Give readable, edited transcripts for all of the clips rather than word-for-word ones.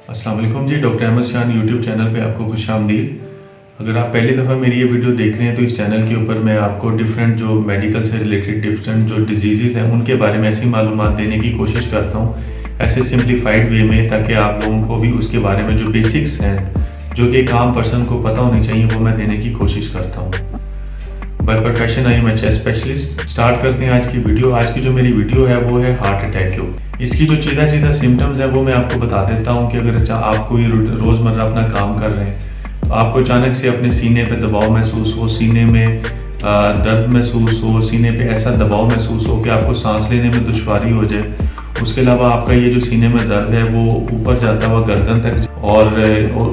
अस्सलाम वालेकुम जी, डॉक्टर अहमद शान यूट्यूब चैनल पे आपको खुशामदीद। अगर आप पहली दफ़ा मेरी ये वीडियो देख रहे हैं तो इस चैनल के ऊपर मैं आपको डिफरेंट जो मेडिकल से रिलेटेड डिफरेंट जो डिजीज़ हैं उनके बारे में ऐसी मालूमात देने की कोशिश करता हूँ ऐसे सिंप्लीफाइड वे में, ताकि आप लोगों को भी उसके बारे में जो बेसिक्स हैं जो कि एक आम पर्सन को पता होनी चाहिए वो मैं देने की कोशिश करता हूँ। By profession I am chest specialist. Start करते हैं आज की वीडियो। आज की जो मेरी वीडियो है वो है हार्ट अटैक के ऊपर। इसकी जो सीधा सिम्टम्स है वो मैं आपको बता देता हूँ कि अगर आप कोई रोज़मर्रा अपना काम कर रहे हैं तो आपको अचानक से अपने सीने पे दबाव महसूस हो, सीने में दर्द महसूस हो, सीने पे ऐसा दबाव महसूस हो कि आपको सांस लेने में दुश्वारी हो जाए। उसके अलावा आपका ये जो सीने में दर्द है वो ऊपर जाता हुआ गर्दन तक, और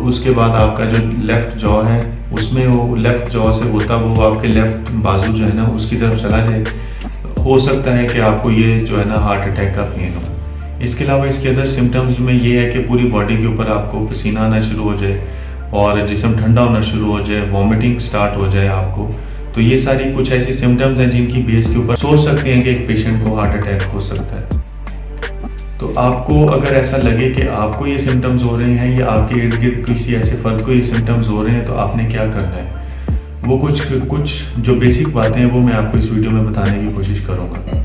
उसके बाद आपका जो लेफ़्ट जॉ है उसमें वो लेफ़्ट जॉ से होता वो आपके लेफ़्ट बाजू जो है ना उसकी तरफ चला जाए। हो सकता है कि आपको ये जो है ना हार्ट अटैक का पेन हो। इसके अलावा इसके अदर सिम्टम्स में ये है कि पूरी बॉडी के ऊपर आपको पसीना आना शुरू हो जाए और जिस्म ठंडा होना शुरू हो जाए, वॉमिटिंग स्टार्ट हो जाए आपको। तो ये सारी कुछ ऐसी सिम्टम्स हैं जिनकी बेस के ऊपर सोच सकते हैं कि एक पेशेंट को हार्ट अटैक हो सकता है। तो आपको अगर ऐसा लगे कि आपको ये सिम्टम्स हो रहे हैं या आपके इर्द गिर्द किसी ऐसे फ़र्द को ये सिम्टम्स हो रहे हैं तो आपने क्या करना है, वो कुछ जो बेसिक बातें हैं वो मैं आपको इस वीडियो में बताने की कोशिश करूँगा।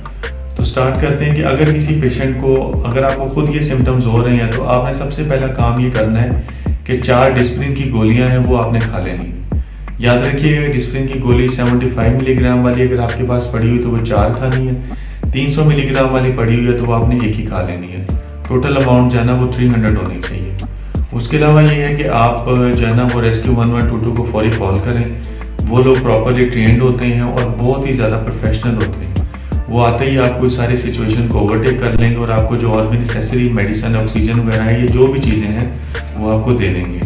तो स्टार्ट करते हैं कि अगर किसी पेशेंट को, अगर आपको खुद ये सिम्टम्स हो रहे हैं तो आपने सबसे पहला काम ये करना है कि 4 डिस्प्रिन की गोलियां हैं वो आपने खा लेनी है। याद रखिए, डिस्प्रिन की गोली 75 मिलीग्राम वाली अगर आपके पास पड़ी हुई तो वो 4 खानी है, 300 मिलीग्राम वाली पड़ी हुई है तो वो आपने 1 ही खा लेनी है। टोटल अमाउंट जो है ना वो 300 होनी चाहिए। उसके अलावा ये है कि आप जो है ना वो रेस्क्यू 1122 को फौरी कॉल करें। वो लोग प्रॉपरली ट्रेंड होते हैं और बहुत ही ज़्यादा प्रोफेशनल होते हैं। वो आते ही आपको इस सारी सिचुएशन को ओवरटेक कर लेंगे और आपको जो और भी नेसेसरी मेडिसिन, ऑक्सीजन वगैरह है, ये जो भी चीज़ें हैं वो आपको दे देंगे।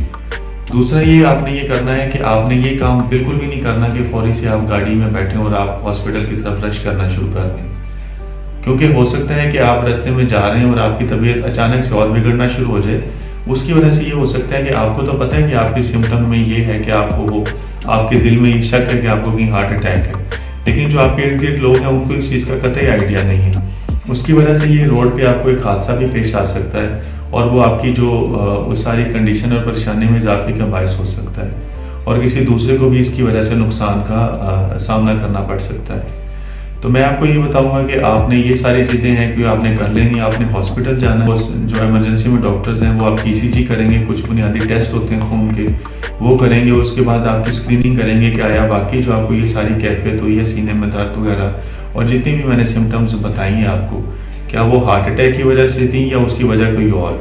दूसरा ये आपने ये करना है कि आपने ये काम बिल्कुल भी नहीं करना कि फौरी से आप गाड़ी में बैठें और आप हॉस्पिटल की तरफ रश करना शुरू कर दें, क्योंकि हो सकता है कि आप रास्ते में जा रहे हैं और आपकी तबीयत अचानक से और बिगड़ना शुरू हो जाए। उसकी वजह से ये हो सकता है कि आपको तो पता है कि आपके सिम्टम में ये है कि आपके दिल में ये शक है कि आपको कहीं हार्ट अटैक है, लेकिन जो आपके इर्द गिर्द लोग हैं उनको इस चीज़ का कतई आइडिया नहीं है। उसकी वजह से ये रोड पे आपको एक हादसा भी पेश आ सकता है और वो आपकी जो उस सारी कंडीशन और परेशानी में इजाफे का बायस हो सकता है और किसी दूसरे को भी इसकी वजह से नुकसान का सामना करना पड़ सकता है। तो मैं आपको ये बताऊंगा कि आपने ये सारी चीज़ें हैं कि आपने कर लेनी, आपने हॉस्पिटल जाना है। जो इमरजेंसी में डॉक्टर्स हैं वो आपकी ECG करेंगे, कुछ बुनियादी टेस्ट होते हैं खून के वो करेंगे। उसके बाद आपकी स्क्रीनिंग करेंगे कि आया बाकी जो आपको ये सारी कैफियत हुई है, सीने में दर्द वगैरह और जितनी भी मैंने सिम्टम्स बताई हैं आपको, क्या वो हार्ट अटैक की वजह से थी या उसकी वजह कोई और।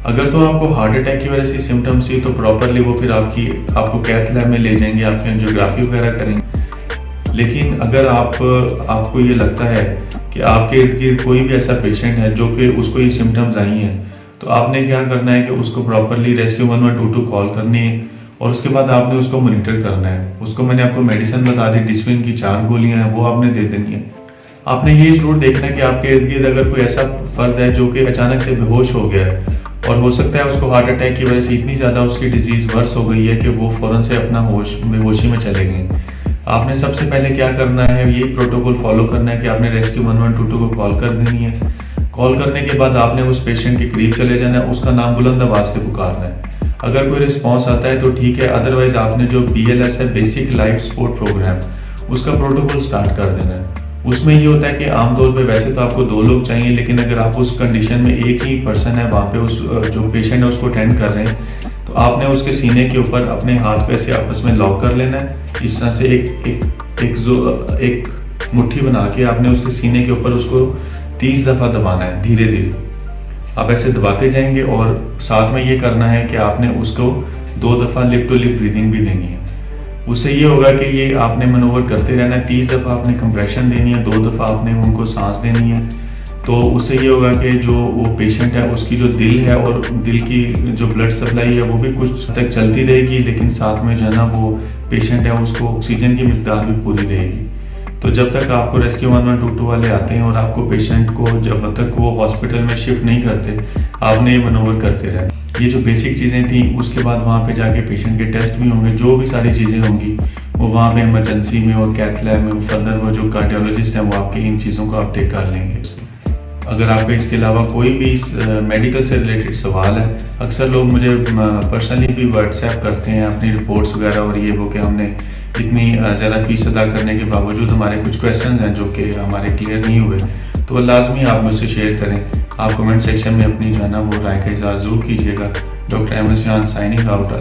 अगर तो आपको हार्ट अटैक की वजह से सिम्टम्स थी तो प्रॉपरली वो फिर आपको कैथ लैब में ले जाएंगे, आपकी एंजियोग्राफी वगैरह करेंगे। लेकिन अगर आपको ये लगता है कि आपके इर्द गिर्द कोई भी ऐसा पेशेंट है जो कि उसको ये सिम्टम्स आई हैं, तो आपने क्या करना है कि उसको प्रॉपरली रेस्क्यू 1122 कॉल करनी है और उसके बाद आपने उसको मॉनिटर करना है। उसको मैंने आपको मेडिसिन बता दी, डिस्प्रिन की 4 गोलियां हैं वो आपने दे देनी है। आपने ये जरूर देखना है कि आपके इर्द गिर्द अगर कोई ऐसा फर्द है जो कि अचानक से बेहोश हो गया है और हो सकता है उसको हार्ट अटैक की वजह से इतनी ज़्यादा उसकी डिजीज़ वर्स हो गई है कि वो फ़ौरन से अपना बेहोशी में चले गए। आपने सबसे पहले क्या करना है, ये प्रोटोकॉल फॉलो करना है कि आपने रेस्क्यू 1122 को कॉल कर देनी है। कॉल करने के बाद आपने उस पेशेंट के करीब चले जाना है, उसका नाम बुलंद आवाज़ से पुकारना है। अगर कोई रिस्पॉन्स आता है तो ठीक है, अदरवाइज आपने जो BLS है, बेसिक लाइफ सपोर्ट प्रोग्राम, उसका प्रोटोकॉल स्टार्ट कर देना है। उसमें ये होता है कि आमतौर पे वैसे तो आपको 2 लोग चाहिए, लेकिन अगर आप उस कंडीशन में एक ही पर्सन है वहाँ पे, उस जो पेशेंट है उसको अटेंड कर रहे हैं, तो आपने उसके सीने के ऊपर अपने हाथ को ऐसे आपस में लॉक कर लेना है। इस तरह से एक मुट्ठी बना के आपने उसके सीने के ऊपर उसको 30 दफ़ा दबाना है, धीरे धीरे आप ऐसे दबाते जाएंगे। और साथ में ये करना है कि आपने उसको 2 दफ़ा लिप टू लिप ब्रीदिंग भी देनी है। उससे ये होगा कि ये आपने मनोवर करते रहना है। 30 दफ़ा आपने कंप्रेशन देनी है, 2 दफ़ा आपने उनको सांस देनी है। तो उससे ये होगा कि जो वो पेशेंट है उसकी जो दिल है और दिल की जो ब्लड सप्लाई है वो भी कुछ तक चलती रहेगी, लेकिन साथ में जो है ना वो पेशेंट है उसको ऑक्सीजन की मिकदार भी पूरी रहेगी। तो जब तक आपको रेस्क्यू 1122 वाले आते हैं और आपको पेशेंट को जब तक वो हॉस्पिटल में शिफ्ट नहीं करते, आपने ये मनोवर करते रहना। ये जो बेसिक चीज़ें थी, उसके बाद वहाँ पे जाके पेशेंट के टेस्ट भी होंगे, जो भी सारी चीज़ें होंगी वो वहाँ पे इमरजेंसी में और कैथ लैब में फर्दर वो जो कार्डियोलॉजिस्ट हैं वो आपकी इन चीज़ों को अपडेट कर लेंगे। अगर आपका इसके अलावा कोई भी इस मेडिकल से रिलेटेड सवाल है, अक्सर लोग मुझे पर्सनली भी व्हाट्सएप करते हैं अपनी रिपोर्ट्स वगैरह और ये वो कि हमने इतनी ज़्यादा फ़ीस अदा करने के बावजूद हमारे कुछ क्वेश्चन हैं जो कि हमारे क्लियर नहीं हुए, तो वह लाजमी आप मुझसे शेयर करें। आप कमेंट सेक्शन में अपनी जो है ना वो राय का इज़हार ज़रूर कीजिएगा। डॉक्टर अहमद शान साइनिंग आउट।